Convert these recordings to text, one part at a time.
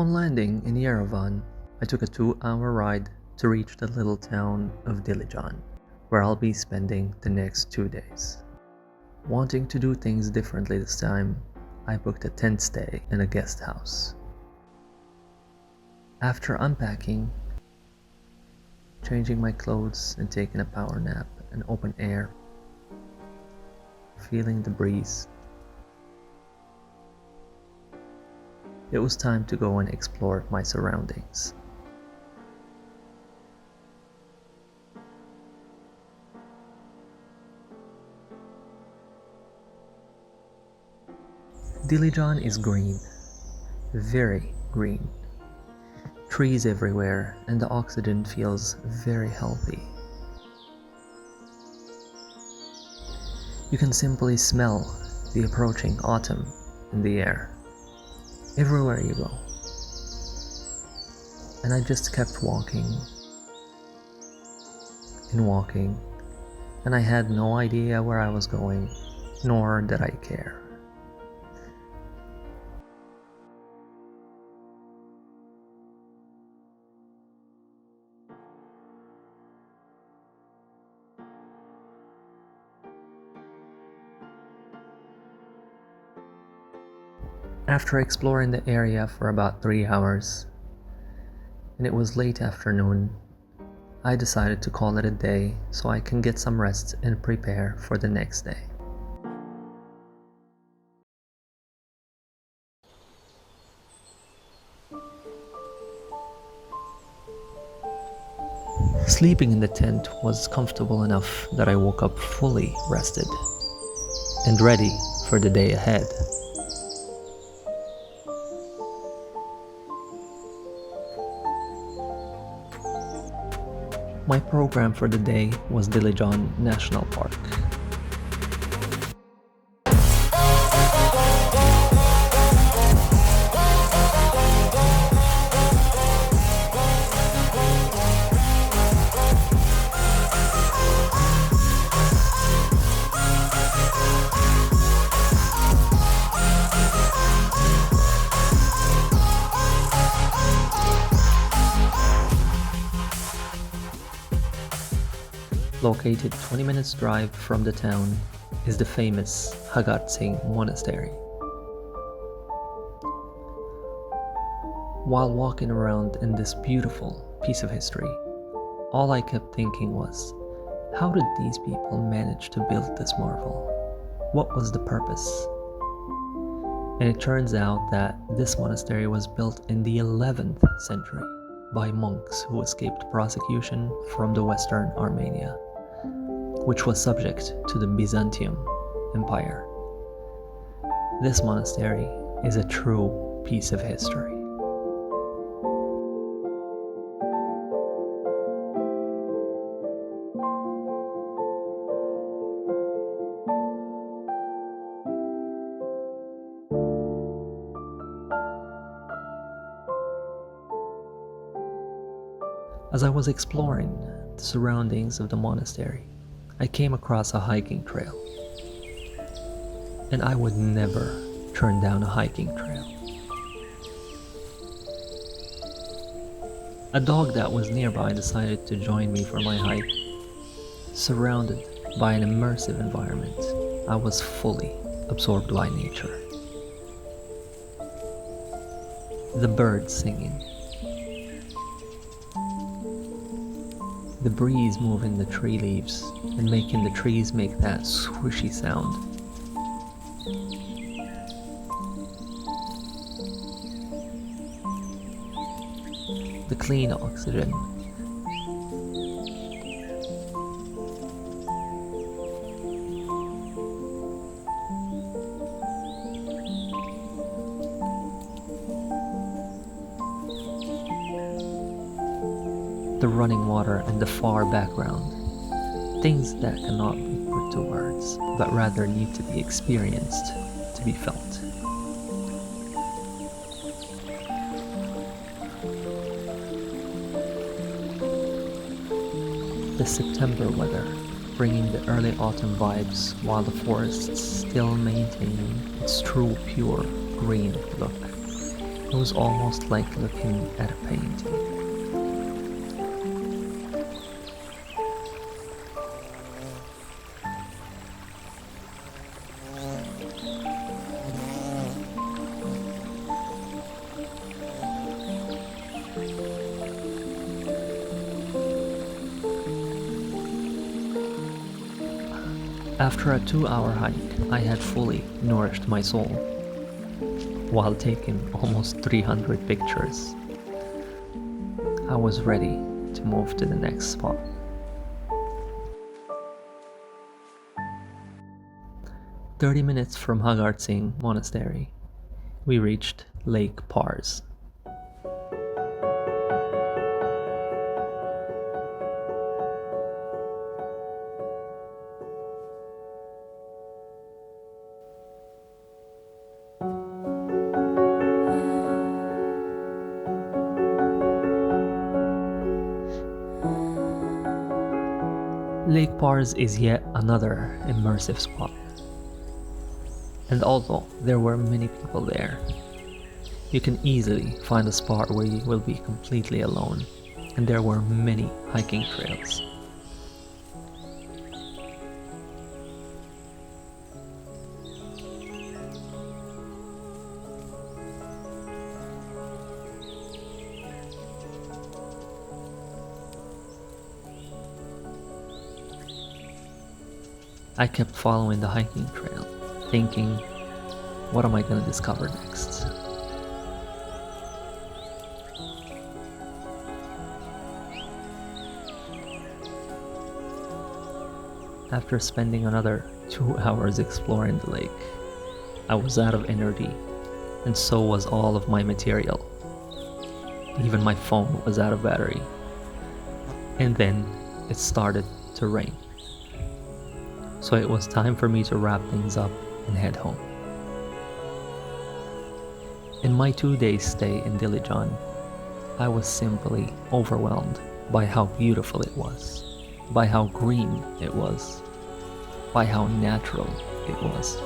Upon landing in Yerevan, I took a 2-hour ride to reach the little town of Dilijan, where I'll be spending the next 2 days. Wanting to do things differently this time, I booked a tent stay in a guest house. After unpacking, changing my clothes and taking a power nap in open air, feeling the breeze, it was time to go and explore my surroundings. Dilijan is green, very green. Trees everywhere, and the oxygen feels very healthy. You can simply smell the approaching autumn in the air, everywhere you go. And I just kept walking and walking, and I had no idea where I was going, nor did I care. After exploring the area for about 3 hours, and it was late afternoon, I decided to call it a day so I can get some rest and prepare for the next day. Sleeping in the tent was comfortable enough that I woke up fully rested and ready for the day ahead. My program for the day was Dilijan National Park. Located 20 minutes drive from the town is the famous Hagat Singh Monastery. While walking around in this beautiful piece of history, all I kept thinking was, how did these people manage to build this marvel? What was the purpose? And it turns out that this monastery was built in the 11th century by monks who escaped prosecution from the Western Armenia, which was subject to the Byzantium Empire. This monastery is a true piece of history. As I was exploring the surroundings of the monastery, I came across a hiking trail. And I would never turn down a hiking trail. A dog that was nearby decided to join me for my hike. Surrounded by an immersive environment, I was fully absorbed by nature. The birds singing, the breeze moving the tree leaves and making the trees make that swishy sound. The clean oxygen. The running water in the far background. Things that cannot be put to words, but rather need to be experienced to be felt. The September weather, bringing the early autumn vibes while the forests still maintaining its true pure green look. It was almost like looking at a painting. After a 2-hour hike, I had fully nourished my soul while taking almost 300 pictures. I was ready to move to the next spot. "30 minutes from Hagard Singh Monastery, we reached Lake Pars. Lake Pars is yet another immersive spot. And although there were many people there, you can easily find a spot where you will be completely alone, and there were many hiking trails. I kept following the hiking trail, thinking, what am I going to discover next? After spending another 2 hours exploring the lake, I was out of energy, and so was all of my material. Even my phone was out of battery. And then it started to rain. So it was time for me to wrap things up and head home. In my 2-day stay in Dilijan, I was simply overwhelmed by how beautiful it was, by how green it was, by how natural it was.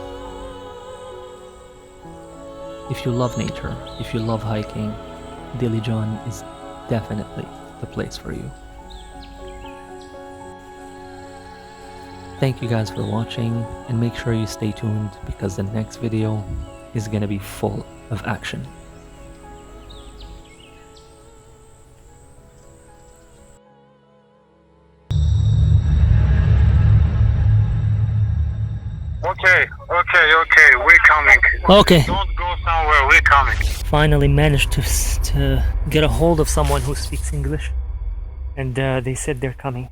If you love nature, if you love hiking, Dilijan is definitely the place for you. Thank you guys for watching, and make sure you stay tuned because the next video is gonna be full of action. Okay, we're coming. Okay. Don't go somewhere, we're coming. Finally managed to get a hold of someone who speaks English, and they said they're coming.